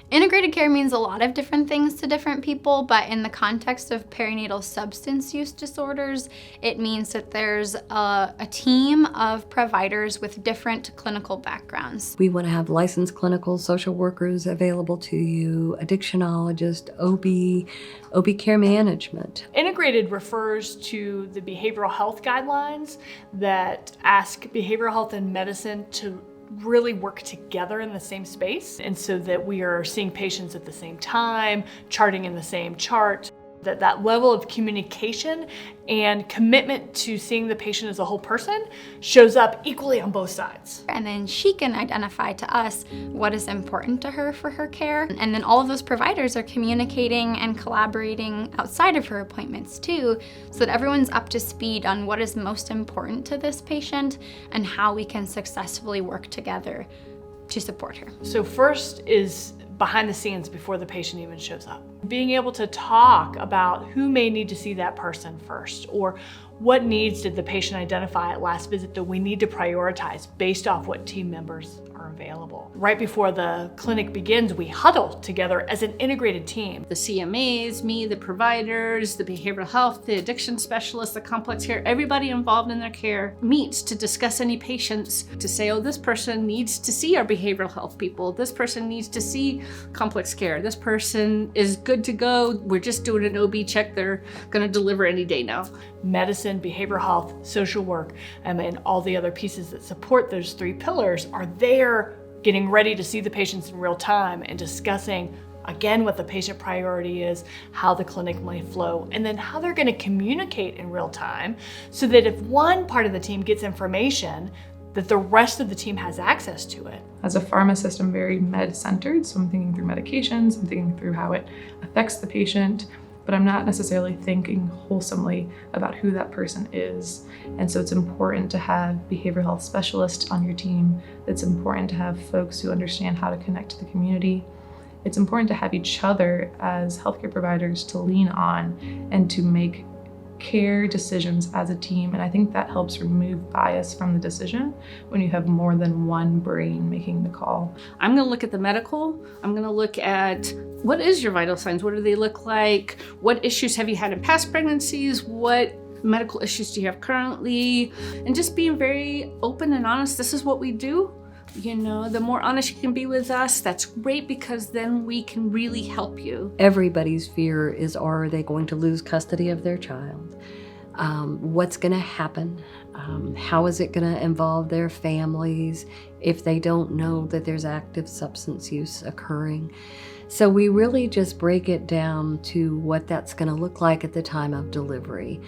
Integrated care means a lot of different things to different people, but in the context of perinatal substance use disorders, it means that there's a team of providers with different clinical backgrounds. We want to have licensed clinical social workers available to you, addictionologist, OB care management. Integrated refers to the behavioral health guidelines that ask behavioral health and medicine to really work together in the same space, and so that we are seeing patients at the same time, charting in the same chart. That level of communication and commitment to seeing the patient as a whole person shows up equally on both sides. And then she can identify to us what is important to her for her care. And then all of those providers are communicating and collaborating outside of her appointments too, so that everyone's up to speed on what is most important to this patient and how we can successfully work together to support her. So first is behind the scenes before the patient even shows up. Being able to talk about who may need to see that person first, or what needs did the patient identify at last visit that we need to prioritize based off what team members are available. Right before the clinic begins, we huddle together as an integrated team. The CMAs, me, the providers, the behavioral health, the addiction specialists, the complex care, everybody involved in their care meets to discuss any patients, to say, oh, this person needs to see our behavioral health people. This person needs to see complex care. This person is good to go. We're just doing an OB check. They're gonna deliver any day now. Medicine, behavioral health, social work, and all the other pieces that support those three pillars are there getting ready to see the patients in real time and discussing again what the patient priority is, how the clinic might flow, and then how they're going to communicate in real time so that if one part of the team gets information, that the rest of the team has access to it. As a pharmacist, I'm very med-centered, so I'm thinking through medications, I'm thinking through how it affects the patient, but I'm not necessarily thinking wholesomely about who that person is. And so it's important to have behavioral health specialists on your team. It's important to have folks who understand how to connect to the community. It's important to have each other as healthcare providers to lean on and to make care decisions as a team. And I think that helps remove bias from the decision when you have more than one brain making the call. I'm gonna look at the medical. I'm gonna look at what is your vital signs? What do they look like? What issues have you had in past pregnancies? What medical issues do you have currently? And just being very open and honest. This is what we do. You know, the more honest you can be with us, that's great, because then we can really help you. Everybody's fear is, are they going to lose custody of their child? What's going to happen? How is it going to involve their families if they don't know that there's active substance use occurring? So we really just break it down to what that's going to look like at the time of delivery.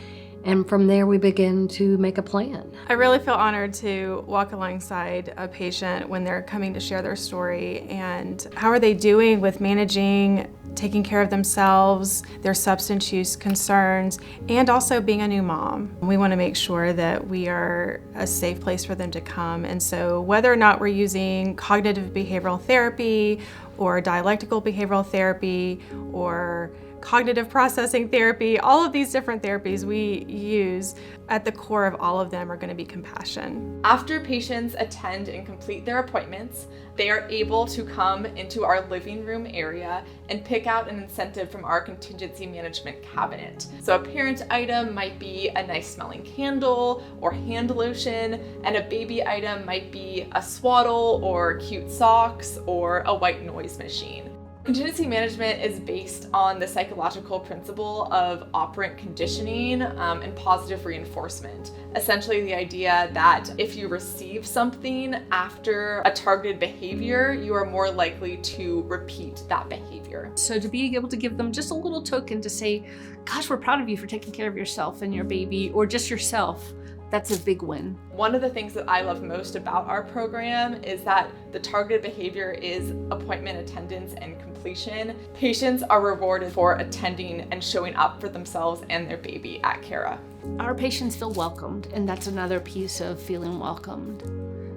And from there, we begin to make a plan. I really feel honored to walk alongside a patient when they're coming to share their story, and how are they doing with managing, taking care of themselves, their substance use concerns, and also being a new mom. We want to make sure that we are a safe place for them to come. And so whether or not we're using cognitive behavioral therapy or dialectical behavioral therapy or cognitive processing therapy, all of these different therapies we use, at the core of all of them are going to be compassion. After patients attend and complete their appointments, they are able to come into our living room area and pick out an incentive from our contingency management cabinet. So a parent item might be a nice smelling candle or hand lotion, and a baby item might be a swaddle or cute socks or a white noise machine. Contingency management is based on the psychological principle of operant conditioning and positive reinforcement. Essentially the idea that if you receive something after a targeted behavior, you are more likely to repeat that behavior. So to be able to give them just a little token to say, gosh, we're proud of you for taking care of yourself and your baby, or just yourself, that's a big win. One of the things that I love most about our program is that the targeted behavior is appointment attendance and completion. Patients are rewarded for attending and showing up for themselves and their baby at CARA. Our patients feel welcomed, and that's another piece of feeling welcomed,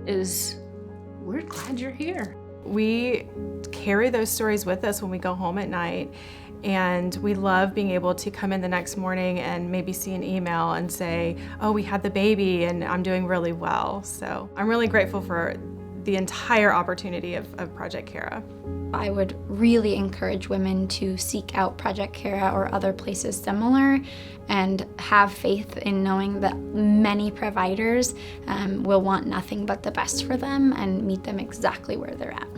is we're glad you're here. We carry those stories with us when we go home at night, and we love being able to come in the next morning and maybe see an email and say, oh, we had the baby and I'm doing really well. So I'm really grateful for the entire opportunity of Project CARA. I would really encourage women to seek out Project CARA or other places similar and have faith in knowing that many providers will want nothing but the best for them and meet them exactly where they're at.